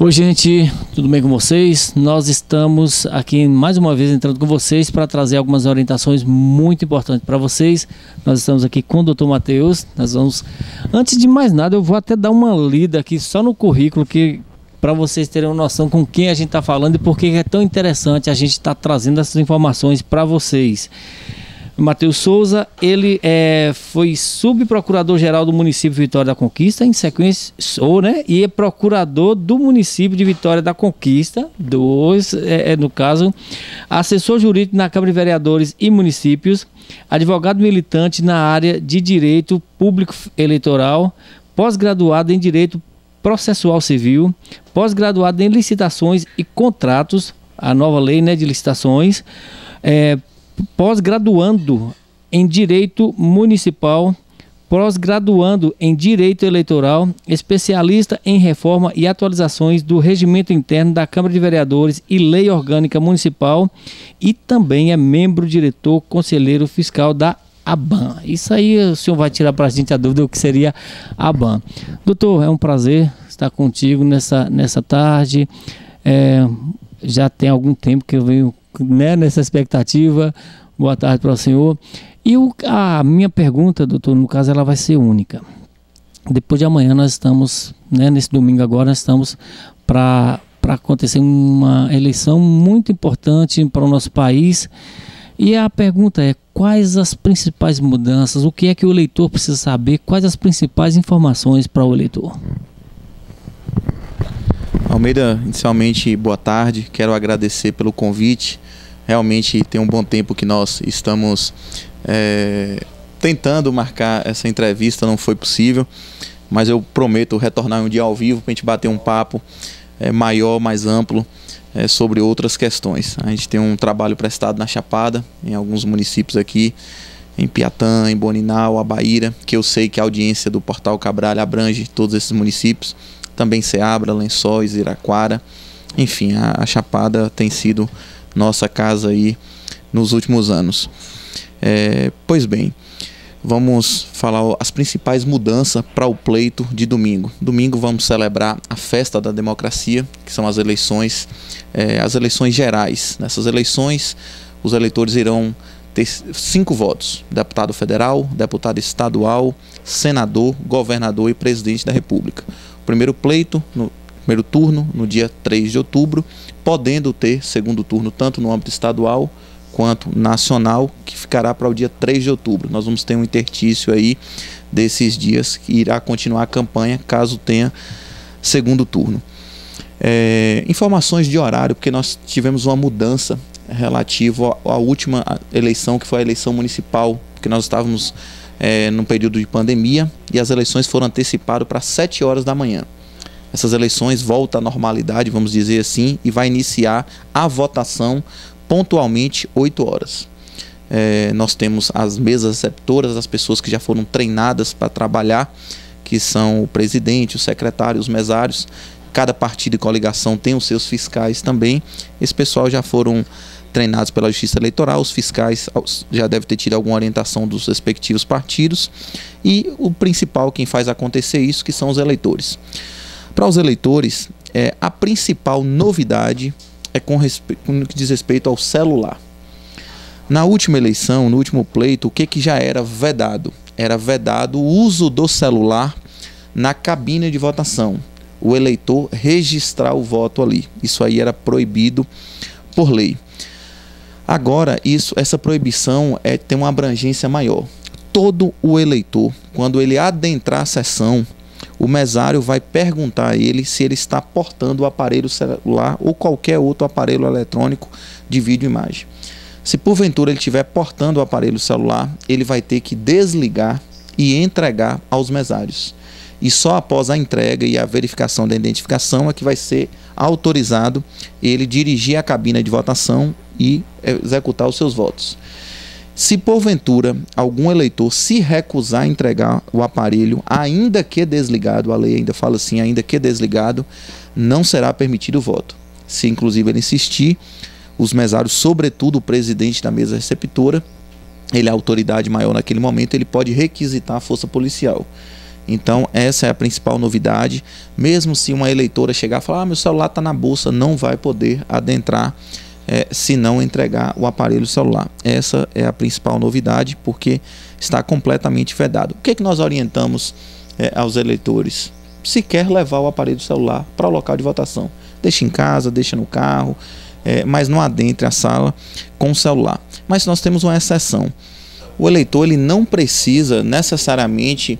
Oi, gente, tudo bem com vocês? Nós estamos aqui mais uma vez entrando com vocês para trazer algumas orientações muito importantes para vocês. Nós estamos aqui com o Dr. Matheus. Antes de mais nada, eu vou até dar uma lida aqui só no currículo, para vocês terem uma noção com quem a gente está falando e por que é tão interessante a gente estar trazendo essas informações para vocês. Matheus Souza, ele foi subprocurador-geral do município de Vitória da Conquista, em sequência, e é procurador do município de Vitória da Conquista, no caso, assessor jurídico na Câmara de Vereadores e Municípios, advogado militante na área de Direito Público Eleitoral, pós-graduado em Direito Processual Civil, pós-graduado em Licitações e Contratos, a nova lei de licitações, pós-graduando em Direito Municipal, pós-graduando em Direito Eleitoral, especialista em reforma e atualizações do Regimento Interno da Câmara de Vereadores e Lei Orgânica Municipal, e também é membro diretor conselheiro fiscal da ABAN. Isso aí o senhor vai tirar para a gente a dúvida do que seria a ABAN. Doutor, é um prazer estar contigo nessa tarde. Já tem algum tempo que eu venho nessa expectativa. Boa tarde para o senhor. E a minha pergunta, doutor, no caso, ela vai ser única. Depois de amanhã nós estamos, nesse domingo agora, nós estamos para acontecer uma eleição muito importante para o nosso país. E a pergunta é: quais as principais mudanças? O que é que o eleitor precisa saber? Quais as principais informações para o eleitor? Almeida, inicialmente, boa tarde. Quero agradecer pelo convite. Realmente tem um bom tempo que nós estamos tentando marcar essa entrevista, não foi possível, mas eu prometo retornar um dia ao vivo para a gente bater um papo maior, mais amplo sobre outras questões. A gente tem um trabalho prestado na Chapada, em alguns municípios aqui, em Piatã, em Boninal, Abaíra, que eu sei que a audiência do Portal Cabral abrange todos esses municípios, também Ceabra, Lençóis, Iraquara, enfim, a Chapada tem sido nossa casa aí nos últimos anos. Pois bem, vamos falar as principais mudanças para o pleito de domingo. Domingo vamos celebrar a festa da democracia, que são as eleições gerais. Nessas eleições, os eleitores irão ter 5 votos: deputado federal, deputado estadual, senador, governador e presidente da República. O primeiro turno, no dia 3 de outubro, podendo ter segundo turno tanto no âmbito estadual quanto nacional, que ficará para o dia 3 de outubro. Nós vamos ter um interstício aí desses dias que irá continuar a campanha caso tenha segundo turno. Informações de horário, porque nós tivemos uma mudança relativa à última eleição, que foi a eleição municipal, porque nós estávamos num período de pandemia e as eleições foram antecipadas para 7 horas da manhã. Essas eleições voltam à normalidade, vamos dizer assim, e vai iniciar a votação pontualmente 8 horas. Nós temos as mesas receptoras, as pessoas que já foram treinadas para trabalhar, que são o presidente, o secretário, os mesários. Cada partido e coligação tem os seus fiscais também. Esse pessoal já foram treinados pela Justiça Eleitoral, os fiscais já devem ter tido alguma orientação dos respectivos partidos. E o principal, quem faz acontecer isso, que são os eleitores. Para os eleitores, a principal novidade é no que diz respeito ao celular. Na última eleição, no último pleito, o que já era vedado? Era vedado o uso do celular na cabine de votação. O eleitor registrar o voto ali. Isso aí era proibido por lei. Agora, essa proibição tem uma abrangência maior. Todo o eleitor, quando ele adentrar a sessão, o mesário vai perguntar a ele se ele está portando o aparelho celular ou qualquer outro aparelho eletrônico de vídeo e imagem. Se porventura ele estiver portando o aparelho celular, ele vai ter que desligar e entregar aos mesários. E só após a entrega e a verificação da identificação é que vai ser autorizado ele dirigir a cabine de votação e executar os seus votos. Se porventura algum eleitor se recusar a entregar o aparelho, ainda que desligado, a lei ainda fala assim, ainda que desligado, não será permitido o voto. Se inclusive ele insistir, os mesários, sobretudo o presidente da mesa receptora, ele é a autoridade maior naquele momento, ele pode requisitar a força policial. Então essa é a principal novidade. Mesmo se uma eleitora chegar e falar, ah, meu celular está na bolsa, não vai poder adentrar se não entregar o aparelho celular. Essa é a principal novidade, porque está completamente vedado. O que é que nós orientamos aos eleitores? Se quer levar o aparelho celular para o local de votação, deixa em casa, deixa no carro, mas não adentre a sala com o celular. Mas nós temos uma exceção. O eleitor ele não precisa necessariamente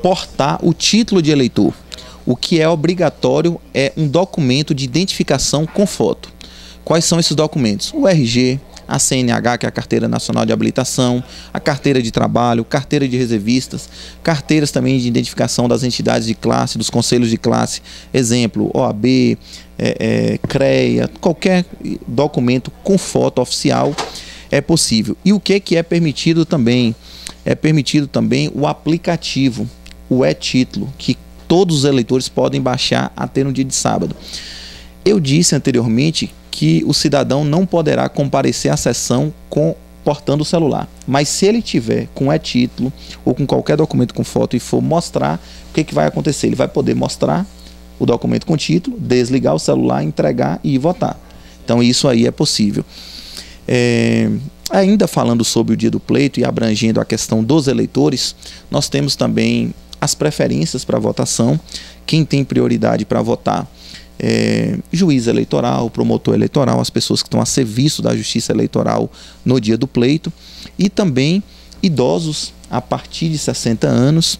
portar o título de eleitor. O que é obrigatório é um documento de identificação com foto. Quais são esses documentos? O RG, a CNH, que é a Carteira Nacional de Habilitação, a carteira de trabalho, carteira de reservistas, carteiras também de identificação das entidades de classe, dos conselhos de classe, exemplo, OAB, CREA, qualquer documento com foto oficial é possível. E o que é permitido também? É permitido também o aplicativo, o e-título, que todos os eleitores podem baixar até no dia de sábado. Eu disse anteriormente que o cidadão não poderá comparecer à sessão portando o celular, mas se ele tiver com e-título ou com qualquer documento com foto e for mostrar, o que vai acontecer? Ele vai poder mostrar o documento com título, desligar o celular, entregar e ir votar. Então isso aí é possível. Ainda falando sobre o dia do pleito e abrangendo a questão dos eleitores, nós temos também as preferências para votação. Quem tem prioridade para votar? Juiz eleitoral, promotor eleitoral, as pessoas que estão a serviço da justiça eleitoral no dia do pleito, e também idosos a partir de 60 anos,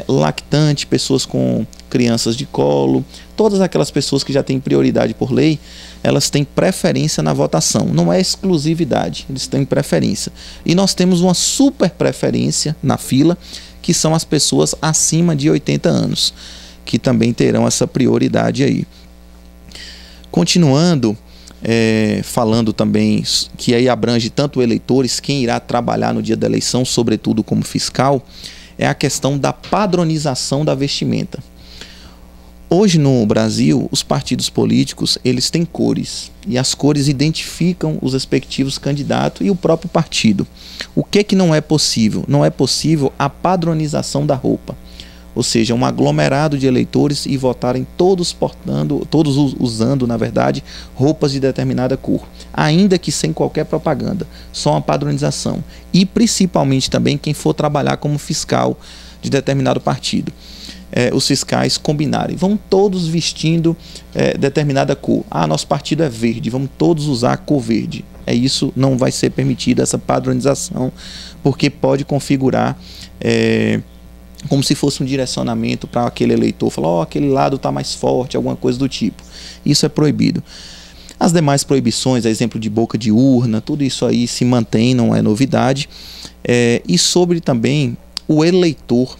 lactante, pessoas com crianças de colo, todas aquelas pessoas que já têm prioridade por lei, elas têm preferência na votação, não é exclusividade, eles têm preferência. E nós temos uma super preferência na fila, que são as pessoas acima de 80 anos, que também terão essa prioridade aí. Continuando, falando também que aí abrange tanto eleitores, quem irá trabalhar no dia da eleição, sobretudo como fiscal, é a questão da padronização da vestimenta. Hoje no Brasil, os partidos políticos, eles têm cores, e as cores identificam os respectivos candidatos e o próprio partido. O que não é possível? Não é possível a padronização da roupa. Ou seja, um aglomerado de eleitores e votarem todos usando, na verdade, roupas de determinada cor, ainda que sem qualquer propaganda, só uma padronização. E principalmente também quem for trabalhar como fiscal de determinado partido. Os fiscais combinarem, vão todos vestindo determinada cor. Ah, nosso partido é verde, vamos todos usar a cor verde. Isso não vai ser permitido, essa padronização, porque pode configurar como se fosse um direcionamento para aquele eleitor, falar, aquele lado está mais forte, alguma coisa do tipo. Isso é proibido. As demais proibições, exemplo de boca de urna, tudo isso aí se mantém, não é novidade. E sobre também o eleitor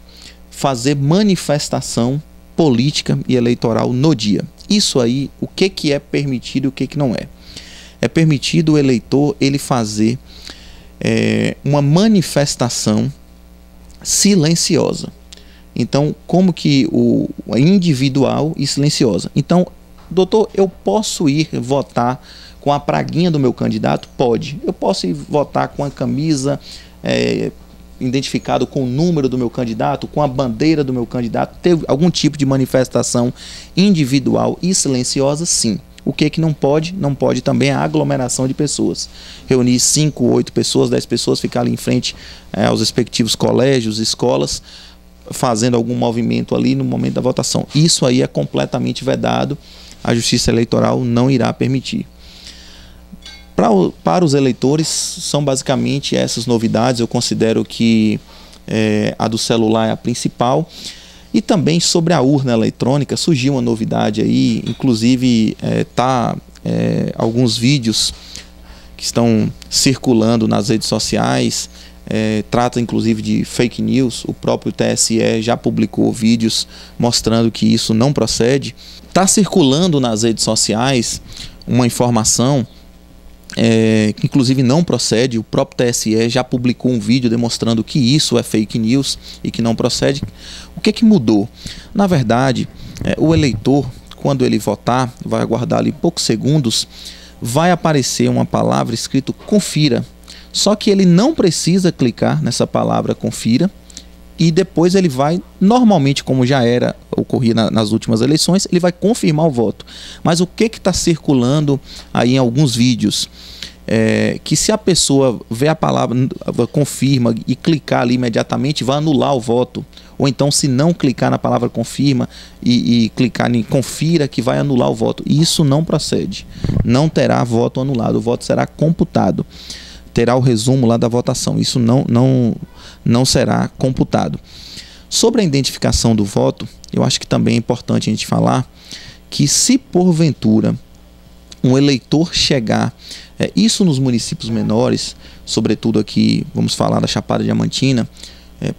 fazer manifestação política e eleitoral no dia. Isso aí, o que é permitido e o que não é. É permitido o eleitor ele fazer uma manifestação silenciosa. Então, como que individual e silenciosa. Então, doutor, eu posso ir votar com a praguinha do meu candidato? Pode. Eu posso ir votar com a camisa identificado com o número do meu candidato, com a bandeira do meu candidato, ter algum tipo de manifestação individual e silenciosa? Sim. O que não pode? Não pode também a aglomeração de pessoas. Reunir 5, 8 pessoas, 10 pessoas, ficar ali em frente aos respectivos colégios, escolas, fazendo algum movimento ali no momento da votação. Isso aí é completamente vedado, a Justiça Eleitoral não irá permitir. Para os eleitores, são basicamente essas novidades. Eu considero que a do celular é a principal. E também sobre a urna eletrônica, surgiu uma novidade aí, inclusive alguns vídeos que estão circulando nas redes sociais, trata inclusive de fake news. O próprio TSE já publicou vídeos mostrando que isso não procede. Está circulando nas redes sociais uma informação que inclusive não procede. O próprio TSE já publicou um vídeo demonstrando que isso é fake news e que não procede. O que mudou? Na verdade, o eleitor, quando ele votar, vai aguardar ali poucos segundos, vai aparecer uma palavra escrito confira. Só que ele não precisa clicar nessa palavra confira e depois ele vai, normalmente, como já ocorria nas últimas eleições, ele vai confirmar o voto. Mas o que está circulando aí em alguns vídeos? Que se a pessoa vê a palavra, confirma e clicar ali imediatamente, vai anular o voto. Ou então, se não clicar na palavra confirma e clicar em confira, que vai anular o voto. E isso não procede. Não terá voto anulado. O voto será computado. Terá o resumo lá da votação. Isso não será computado. Sobre a identificação do voto, eu acho que também é importante a gente falar que, se porventura um eleitor chegar, isso nos municípios menores, sobretudo aqui, vamos falar da Chapada Diamantina,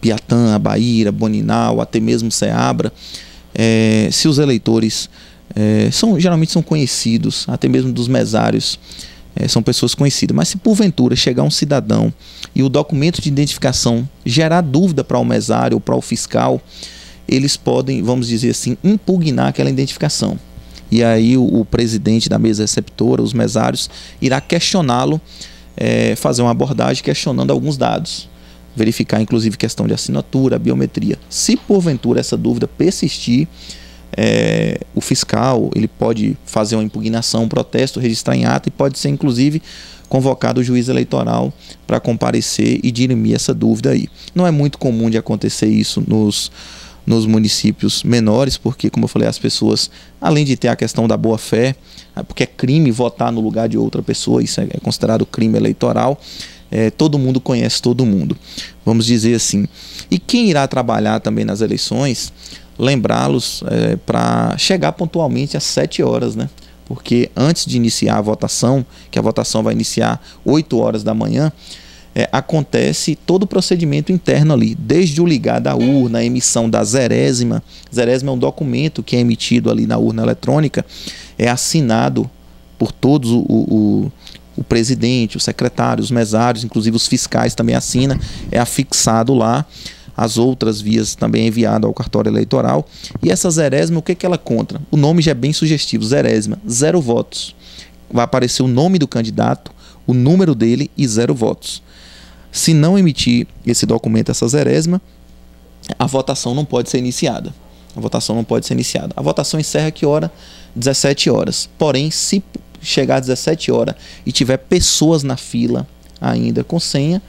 Piatã, Abaíra, Boninal, até mesmo Ceabra, se os eleitores geralmente são conhecidos, até mesmo dos mesários, são pessoas conhecidas, mas se porventura chegar um cidadão e o documento de identificação gerar dúvida para o mesário ou para o fiscal, eles podem, vamos dizer assim, impugnar aquela identificação. E aí o presidente da mesa receptora, os mesários, irá questioná-lo, fazer uma abordagem questionando alguns dados, verificar inclusive questão de assinatura, biometria. Se porventura essa dúvida persistir, o fiscal ele pode fazer uma impugnação, um protesto, registrar em ata, e pode ser inclusive convocado o juiz eleitoral para comparecer e dirimir essa dúvida aí. Não é muito comum de acontecer isso nos municípios menores, porque, como eu falei, as pessoas, além de ter a questão da boa-fé, porque é crime votar no lugar de outra pessoa, isso é considerado crime eleitoral, todo mundo conhece todo mundo, vamos dizer assim. E quem irá trabalhar também nas eleições, lembrá-los para chegar pontualmente às 7 horas, né? Porque antes de iniciar a votação, que a votação vai iniciar 8 horas da manhã, acontece todo o procedimento interno ali, desde o ligar da urna, a emissão da zerésima. Zerésima é um documento que é emitido ali na urna eletrônica, é assinado por todos o presidente, o secretário, os mesários, inclusive os fiscais também assinam, é afixado lá. As outras vias também é enviado ao cartório eleitoral. E essa zerésima, o que ela conta? O nome já é bem sugestivo, zerésima, 0 votos. Vai aparecer o nome do candidato, o número dele e 0 votos. Se não emitir esse documento, essa zerésima, a votação não pode ser iniciada. A votação não pode ser iniciada. A votação encerra que hora? 17 horas. Porém, se chegar às 17 horas e tiver pessoas na fila ainda com senha,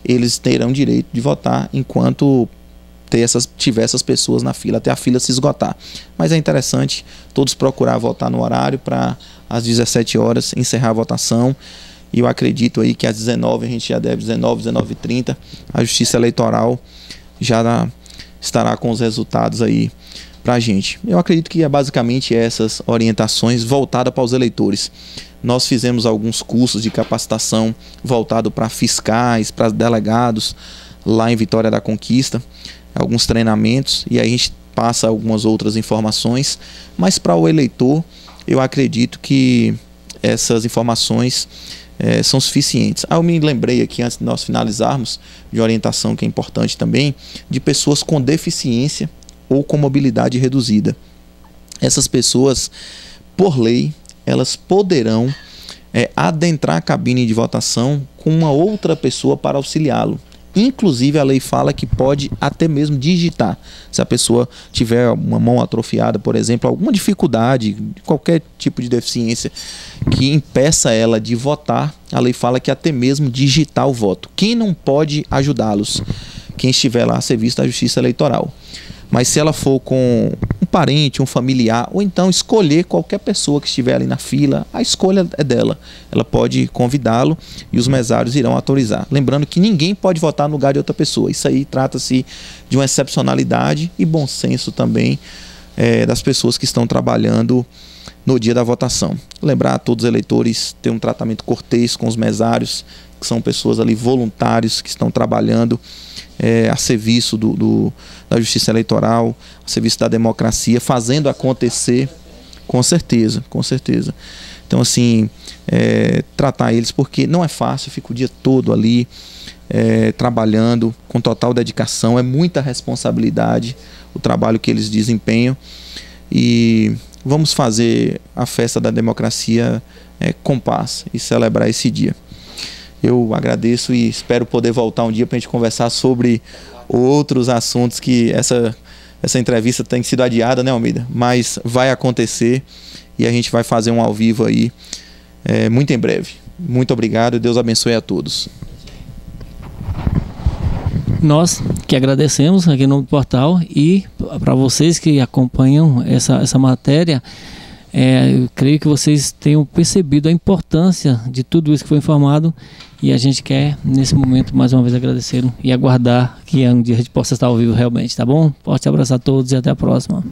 eles terão direito de votar enquanto tiver essas pessoas na fila, até a fila se esgotar. Mas é interessante todos procurar votar no horário para às 17 horas encerrar a votação. E eu acredito aí que às 19, a gente já deve, 19h30, a Justiça Eleitoral já estará com os resultados aí para a gente. Eu acredito que é basicamente essas orientações voltadas para os eleitores. Nós fizemos alguns cursos de capacitação voltado para fiscais, para delegados, lá em Vitória da Conquista, alguns treinamentos, e aí a gente passa algumas outras informações, mas para o eleitor, eu acredito que essas informações são suficientes. Eu me lembrei aqui, antes de nós finalizarmos, de orientação que é importante também, de pessoas com deficiência ou com mobilidade reduzida. Essas pessoas, por lei, elas poderão adentrar a cabine de votação com uma outra pessoa para auxiliá-lo. Inclusive, a lei fala que pode até mesmo digitar. Se a pessoa tiver uma mão atrofiada, por exemplo, alguma dificuldade, qualquer tipo de deficiência que impeça ela de votar, a lei fala que até mesmo digitar o voto. Quem não pode ajudá-los? Quem estiver lá a serviço da Justiça Eleitoral. Mas se ela for com um parente, um familiar, ou então escolher qualquer pessoa que estiver ali na fila, a escolha é dela. Ela pode convidá-lo e os mesários irão autorizar. Lembrando que ninguém pode votar no lugar de outra pessoa. Isso aí trata-se de uma excepcionalidade e bom senso também das pessoas que estão trabalhando no dia da votação. Lembrar a todos os eleitores ter um tratamento cortês com os mesários, que são pessoas ali voluntários que estão trabalhando a serviço da Justiça Eleitoral, a serviço da democracia, fazendo acontecer, com certeza, com certeza. Então, assim, tratar eles, porque não é fácil, fica o dia todo ali trabalhando com total dedicação, é muita responsabilidade o trabalho que eles desempenham, e vamos fazer a festa da democracia com paz e celebrar esse dia. Eu agradeço e espero poder voltar um dia para a gente conversar sobre outros assuntos que essa entrevista tem sido adiada, né, Almeida? Mas vai acontecer e a gente vai fazer um ao vivo aí muito em breve. Muito obrigado e Deus abençoe a todos. Nós que agradecemos aqui no portal e para vocês que acompanham essa matéria, eu creio que vocês tenham percebido a importância de tudo isso que foi informado e a gente quer, nesse momento, mais uma vez agradecê-lo e aguardar que um dia a gente possa estar ao vivo realmente, tá bom? Forte abraço a todos e até a próxima.